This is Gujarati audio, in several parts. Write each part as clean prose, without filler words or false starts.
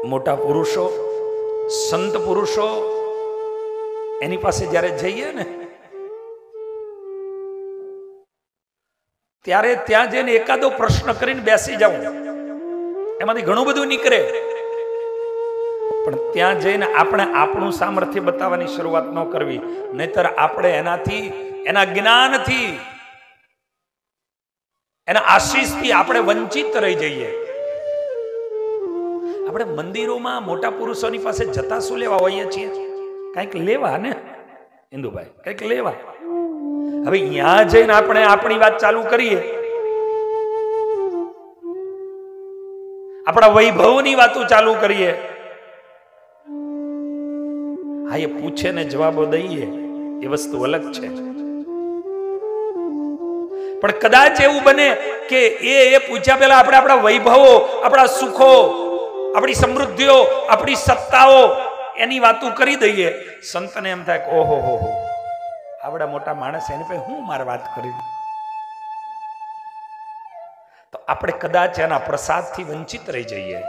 મોટા પુરુષો, સંત પુરુષો એની પાસે જ્યારે જઈએ ને ત્યારે ત્યાં જઈને એકાદો પ્રશ્ન કરીને બેસી જાઉં, એમાંથી ઘણું બધું નીકળે. પણ ત્યાં જઈને આપણે આપણું સામર્થ્ય બતાવવાની શરૂઆત ન કરવી, નહીતર આપણે એનાથી, એના જ્ઞાનથી, એના આશીષથી આપણે વંચિત રહી જઈએ. આપણે મંદિરોમાં મોટા પુરુષોની પાસે જતા શું લેવા હોઈએ છીએ? કંઈક લેવા ને ઇન્દુભાઈ, કંઈક લેવા. હવે ત્યાં જઈને આપણે આપણી વાત ચાલુ કરીએ, આપણા વૈભવની વાતો ચાલુ કરીએ. હા, એ પૂછે ને જવાબો દઈએ એ વસ્તુ અલગ છે. પણ કદાચ એવું બને કે એ પૂછ્યા પહેલા આપણે આપણા વૈભવો, આપણા સુખો, આપણી સમૃદ્ધિઓ, આપણી સત્તાઓ એની વાતો કરી દઈએ. સંતને એમ થાય કે ઓહો હો, આવડા મોટા માણસ એની પાસે હું મારે વાત કરી. તો આપણે કદાચ એના પ્રસાદથી વંચિત રહી જઈએ.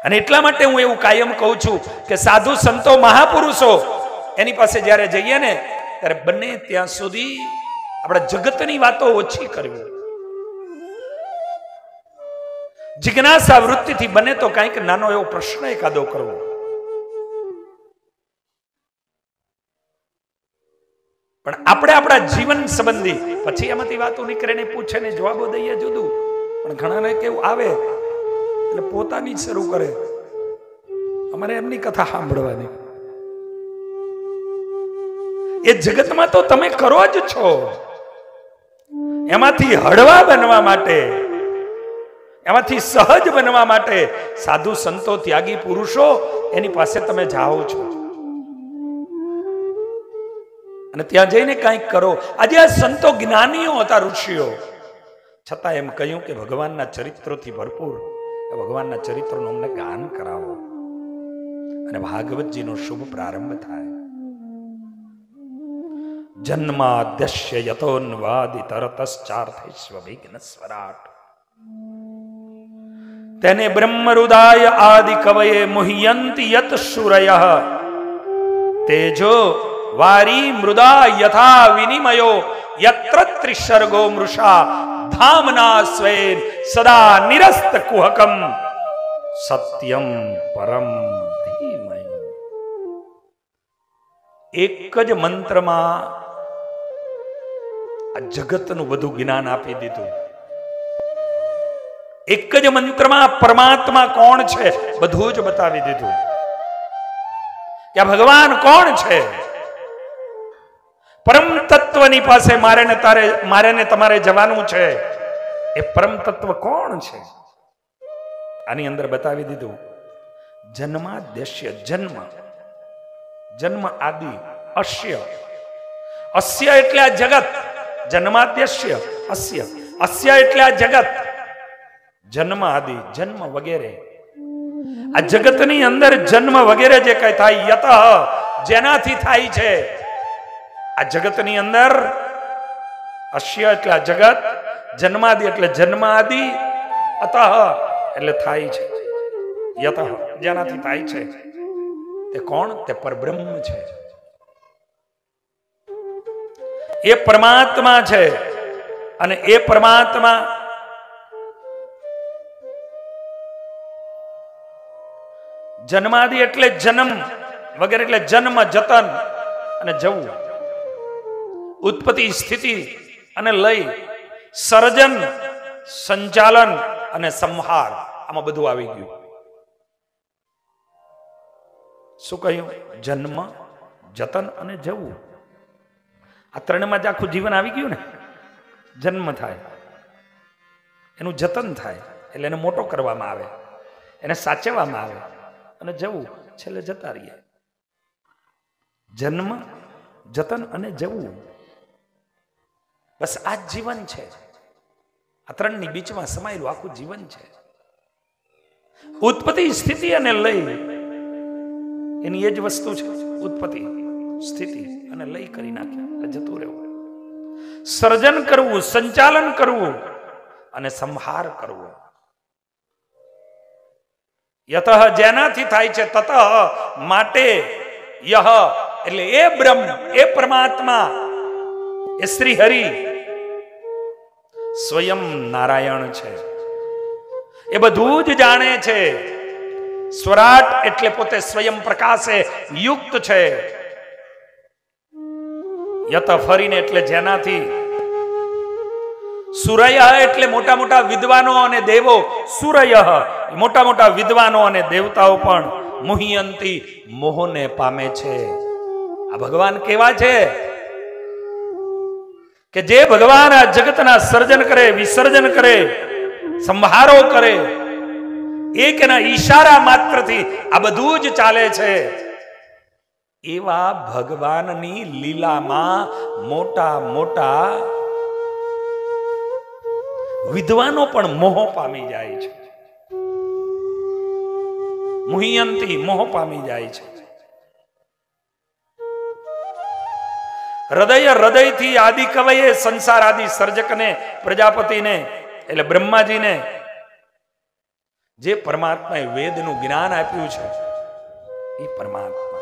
અને એટલા માટે હું એવું કાયમ કહું છું કે સાધુ સંતો મહાપુરુષો એની પાસે જ્યારે જઈએ ને ત્યારે બને ત્યાં સુધી આપણે જગતની વાતો ઓછી કરવી. જિજ્ઞાસા વૃત્તિથી બને તો કંઈક નાનો એવો પ્રશ્ન એકાદો કરવો. પણ આપણે આપણા જીવન સંબંધી પછી એમાંથી વાતો નીકળે ને પૂછે ને જવાબો દઈએ જુદું. પણ ઘણાને કેવું આવે એટલે પોતાની જ શરૂ કરે, અમારે એમની કથા સાંભળવાની. એ જગતમાં તો તમે કરો જ છો. એમાંથી હળવા બનવા માટે, એમાંથી સહજ બનવા માટે સાધુ સંતો, ત્યાગી પુરુષો એની પાસે તમે જાઓ છો અને ત્યાં જઈને કંઈક કરો. આજે આ સંતો જ્ઞાનીઓ હતા, ઋષિઓ, છતાં એમ કહ્યું કે ભગવાનના ચરિત્રોથી ભરપૂર ભગવાનના ચરિત્રનું અમને ગાન કરાવો અને ભાગવતજીનો શુભ પ્રારંભ થાય. જન્માદ્યસ્ય યતોન્વાદિ તરતશ્ચાર્થેષ્વ વિઘ્ન સ્વરાટ તેને બ્રહ્મરુદાય આદિ કવયે મુહ્યંતિ યત શૂરયઃ તેજો વારી મૃદા યથા વિનિમયો યત્ર ત્રિસર્ગો મૃષા ધામના સ્વેન સદા નિરસ્ત કુહકમ સત્યમ પરમ ધીમહિ. એક જ મંત્રમાં આ જગતનું બધું જ્ઞાન આપી દીધું. એક જ મંત્રમાં પરમાત્મા કોણ છે બધું જ બતાવી દીધું. કે ભગવાન કોણ છે? પરમ તત્વની પાસે મારે ને તમારે જવાનું છે. એ પરમ તત્વ કોણ છે? આની અંદર બતાવી દીધું. જન્માદ્યસ્ય, જન્મ આદિ, અસ્ય, અસ્ય એટલે આ જગત. જન્માદ્યસ્ય અસ્ય, અસ્ય એટલે આ જગત. જન્મ આદિ, જન્મ વગેરે. આ જગતની અંદર જન્મ વગેરે જે કઈ થાય, યત જેનાથી થાય છે. આ જગતની અંદર અસ્ય એટલે આ જગત, જન્માદિ એટલે જન્મ આદિ, અતઃ એટલે થાય છે, યત જેનાથી થાય છે. તે કોણ? તે પરબ્રહ્મ છે. એ પરમાત્મા છે. અને એ પરમાત્મા જન્માદિ એટલે જન્મ વગેરે એટલે જન્મ, જતન અને જવું, ઉત્પત્તિ, સ્થિતિ અને લય, સર્જન, સંચાલન અને સંહાર, આમાં બધું આવી ગયું. શું કહ્યું? જન્મ, જતન અને જવું. આ ત્રણમાં જ આખું જીવન આવી ગયું ને. જન્મ થાય, એનું જતન થાય એટલે એને મોટો કરવામાં આવે, એને સાચવવામાં આવે, અને જવું છેલ્લે જતા રહીએ. જન્મ, જતન અને જવું, બસ આ જ જીવન છે. આ ત્રણની બીચમાં સમાયેલું આખું જીવન છે. ઉત્પત્તિ, સ્થિતિ અને લય એની એ જ વસ્તુ છે. ઉત્પત્તિ, સ્થિતિ અને લય કરી નાખ્યા, જતું રહેવું. સર્જન કરવું, સંચાલન કરવું અને સંહાર કરવો, યતઃ જેનાથી થાય છે, તતઃ માટે, યહ એટલે એ બ્રહ્મ, એ પરમાત્મા, એ શ્રી હરિ સ્વયં નારાયણ છે. એ બધું જ જાણે છે. સ્વરાટ એટલે પોતે સ્વયં પ્રકાશે યુક્ત છે. યત ફરીને એટલે જેનાથી, સુરય એટલે મોટા મોટા વિદ્વાનો અને દેવો, સુરય મોટા મોટા વિદ્વાનો અને દેવતાઓ પણ મુહ્યંતી મોહને પામે છે. આ ભગવાન કેવા છે કે જે ભગવાન આ જગતના સર્જન કરે, વિસર્જન કરે, સંહારો કરે, એકના ઈશારા માત્રથી આ બધું જ ચાલે છે. એવા ભગવાનની લીલામાં મોટા મોટા વિદ્વાનો પણ મોહ પામી જાય છે. મુહ્યંતી મોહ પામી જાય છે. હૃદયથી આદિ કવયે સંસાર આદિ સર્જકને, પ્રજાપતિને એટલે બ્રહ્માજીને જે પરમાત્માએ વેદનું જ્ઞાન આપ્યું છે, એ પરમાત્મા